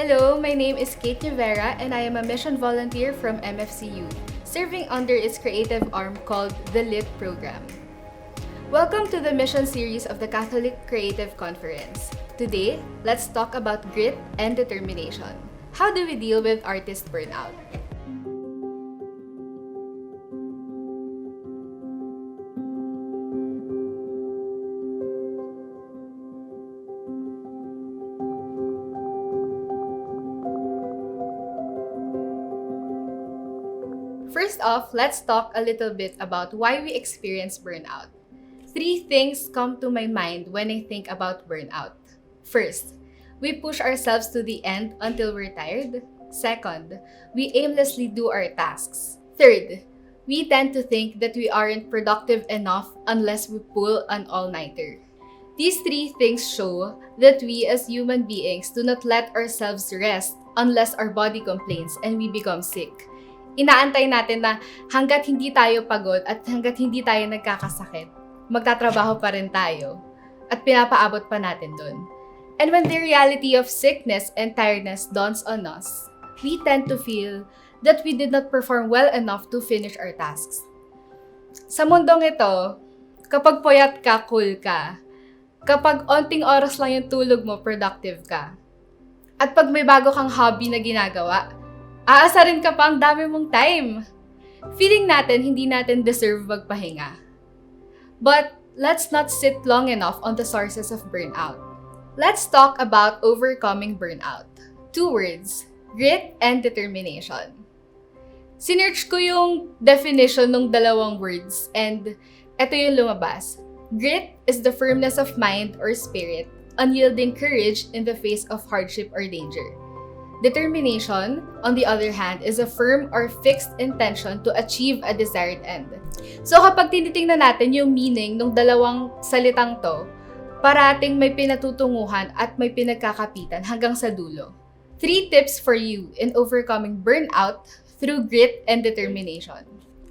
Hello, my name is NIEVERA and I am a mission volunteer from MFC Youth, serving under its creative arm called the LIT program. Welcome to the mission series of the Catholic Creative Conference. Today, let's talk about grit and determination. How do we deal with artist burnout? First off, let's talk a little bit about why we experience burnout. 3 things come to my mind when I think about burnout. First, we push ourselves to the end until we're tired. Second, we aimlessly do our tasks. Third, we tend to think that we aren't productive enough unless we pull an all-nighter. These 3 things show that we as human beings do not let ourselves rest unless our body complains and we become sick. Inaantay natin na hanggat hindi tayo pagod at hanggat hindi tayo nagkakasakit, magtatrabaho pa rin tayo at pinapaabot pa natin dun. And when the reality of sickness and tiredness dawns on us, we tend to feel that we did not perform well enough to finish our tasks. Sa mundong ito, kapag puyat ka, cool ka. Kapag onting oras lang yung tulog mo, productive ka. At pag may bago kang hobby na ginagawa, aasarin ka pa ang dami mong time. Feeling natin hindi natin deserve magpahinga. But let's not sit long enough on the sources of burnout. Let's talk about overcoming burnout. 2 words, grit and determination. Sinearch ko yung definition ng dalawang words and eto yung lumabas. Grit is the firmness of mind or spirit, unyielding courage in the face of hardship or danger. Determination, on the other hand, is a firm or fixed intention to achieve a desired end. So kapag tinitingnan natin yung meaning ng dalawang salitang to, parating may pinatutunguhan at may pinagkakapitan hanggang sa dulo. 3 tips for you in overcoming burnout through grit and determination.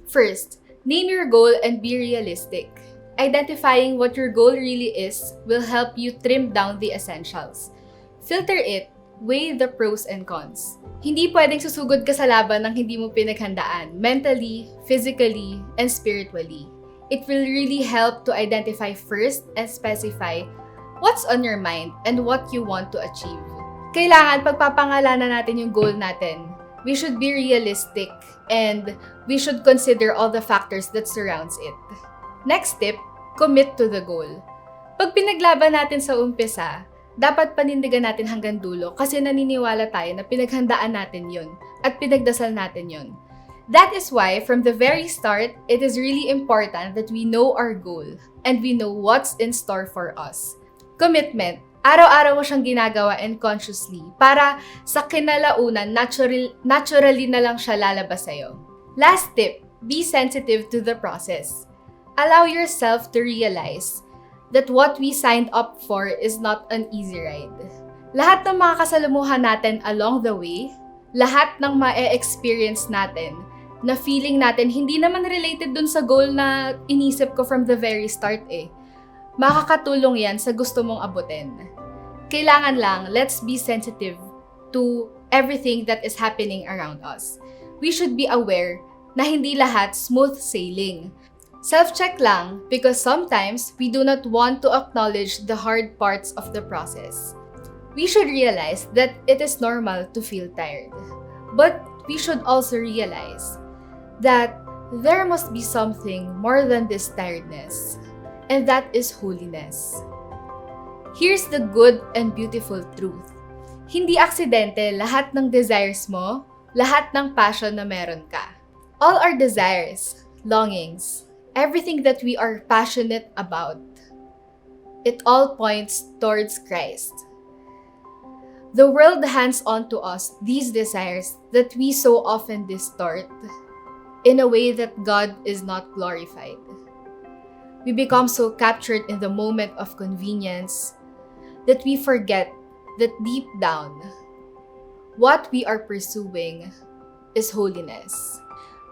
First, name your goal and be realistic. Identifying what your goal really is will help you trim down the essentials. Filter it. Weigh the pros and cons. Hindi pwedeng susugod ka sa laban ng hindi mo pinaghandaan, mentally, physically, and spiritually. It will really help to identify first and specify what's on your mind and what you want to achieve. Kailangan pagpapangalanan natin yung goal natin. We should be realistic and we should consider all the factors that surrounds it. Next tip, commit to the goal. Pag pinaglaban natin sa umpisa, dapat panindigan natin hanggang dulo kasi naniniwala tayo na pinaghandaan natin yun at pinagdasal natin yun. That is why, from the very start, it is really important that we know our goal and we know what's in store for us. Commitment. Araw-araw mo siyang ginagawa and consciously para sa kinalaunan, naturally na lang siya lalabas sa'yo. Last tip, be sensitive to the process. Allow yourself to realize that what we signed up for is not an easy ride. Lahat ng mga kasalamuhan natin along the way, lahat ng ma-experience natin, na feeling natin hindi naman related dun sa goal na inisip ko from the very start makakatulong yan sa gusto mong abutin. Kailangan lang, let's be sensitive to everything that is happening around us. We should be aware na hindi lahat smooth sailing. Self-check lang because sometimes we do not want to acknowledge the hard parts of the process. We should realize that it is normal to feel tired. But we should also realize that there must be something more than this tiredness, and that is holiness. Here's the good and beautiful truth. Hindi aksidente lahat ng desires mo, lahat ng passion na meron ka. All our desires, longings, everything that we are passionate about, it all points towards Christ. The world hands on to us these desires that we so often distort in a way that God is not glorified. We become so captured in the moment of convenience that we forget that deep down, what we are pursuing is holiness.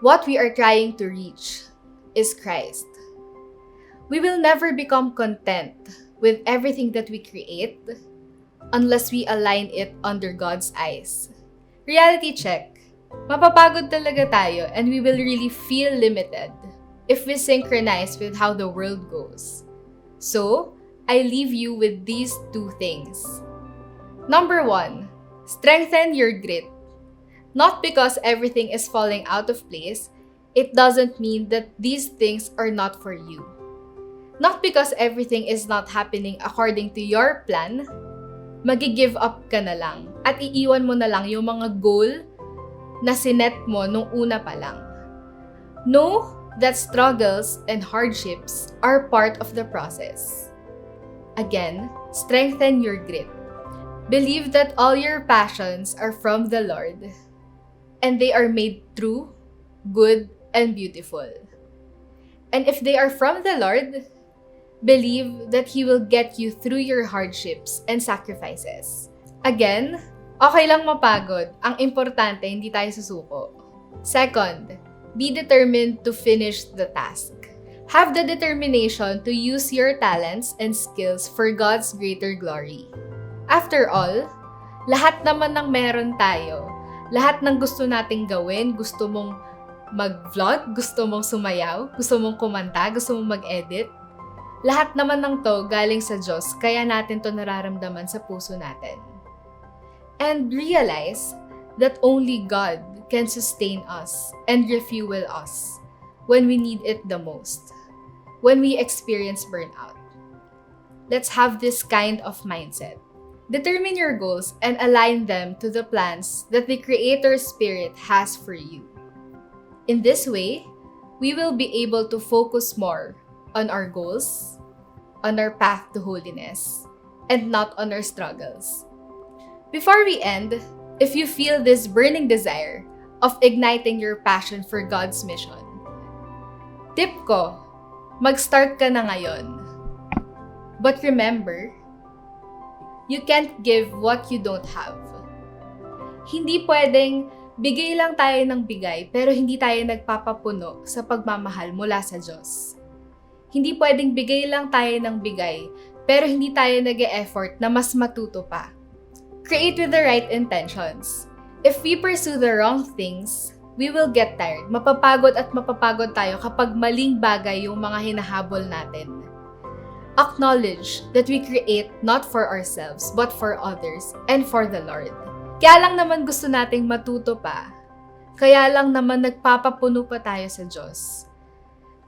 What we are trying to reach is Christ. We will never become content with everything that we create unless we align it under God's eyes. Reality check. Mapapagod talaga tayo and we will really feel limited if we synchronize with how the world goes. So, I leave you with these two things. Number 1, strengthen your grit. Not because everything is falling out of place, it doesn't mean that these things are not for you. Not because everything is not happening according to your plan, magi-give up ka na lang at iiwan mo na lang yung mga goal na sinet mo nung una pa lang. Know that struggles and hardships are part of the process. Again, strengthen your grit. Believe that all your passions are from the Lord, and they are made true, good, and beautiful. And if they are from the Lord, believe that He will get you through your hardships and sacrifices. Again, okay lang mapagod. Ang importante, hindi tayo susuko. Second, be determined to finish the task. Have the determination to use your talents and skills for God's greater glory. After all, lahat naman ng meron tayo, lahat ng gusto nating gawin, gusto mong mag-vlog, gusto mong sumayaw, gusto mong kumanta, gusto mong mag-edit, lahat naman ng to galing sa Diyos, kaya natin to nararamdaman sa puso natin. And realize that only God can sustain us and refuel us when we need it the most, when we experience burnout. Let's have this kind of mindset. Determine your goals and align them to the plans that the Creator's Spirit has for you. In this way, we will be able to focus more on our goals, on our path to holiness, and not on our struggles. Before we end, if you feel this burning desire of igniting your passion for God's mission, tip ko, mag-start ka na ngayon. But remember, you can't give what you don't have. Hindi pwedeng bigay lang tayo ng bigay pero hindi tayo nagpapapuno sa pagmamahal mula sa Diyos. Hindi pwedeng bigay lang tayo ng bigay pero hindi tayo nag-e-effort na mas matuto pa. Create with the right intentions. If we pursue the wrong things, we will get tired. Mapapagod at mapapagod tayo kapag maling bagay yung mga hinahabol natin. Acknowledge that we create not for ourselves, but for others and for the Lord. Kaya lang naman gusto nating matuto pa. Kaya lang naman nagpapapuno pa tayo sa Diyos.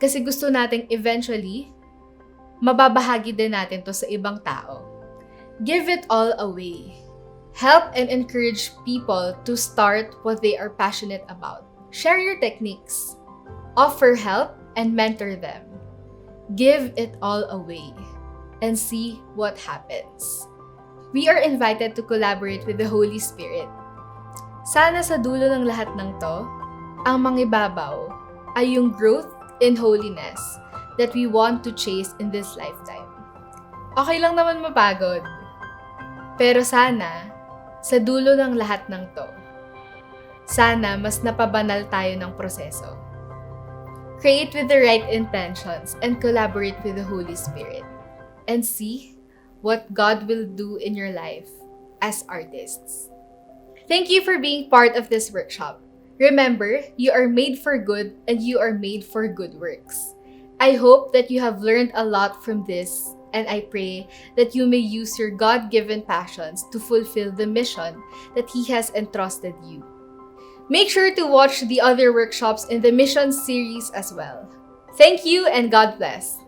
Kasi gusto nating eventually, mababahagi din natin to sa ibang tao. Give it all away. Help and encourage people to start what they are passionate about. Share your techniques. Offer help and mentor them. Give it all away and see what happens. We are invited to collaborate with the Holy Spirit. Sana sa dulo ng lahat ng to, ang mangibabaw ay yung growth in holiness that we want to chase in this lifetime. Okay lang naman mapagod, pero sana sa dulo ng lahat ng to, sana mas napabanal tayo ng proseso. Create with the right intentions and collaborate with the Holy Spirit. And see what God will do in your life as artists. Thank you for being part of this workshop. Remember, you are made for good and you are made for good works. I hope that you have learned a lot from this, and I pray that you may use your God-given passions to fulfill the mission that He has entrusted you. Make sure to watch the other workshops in the mission series as well. Thank you and God bless.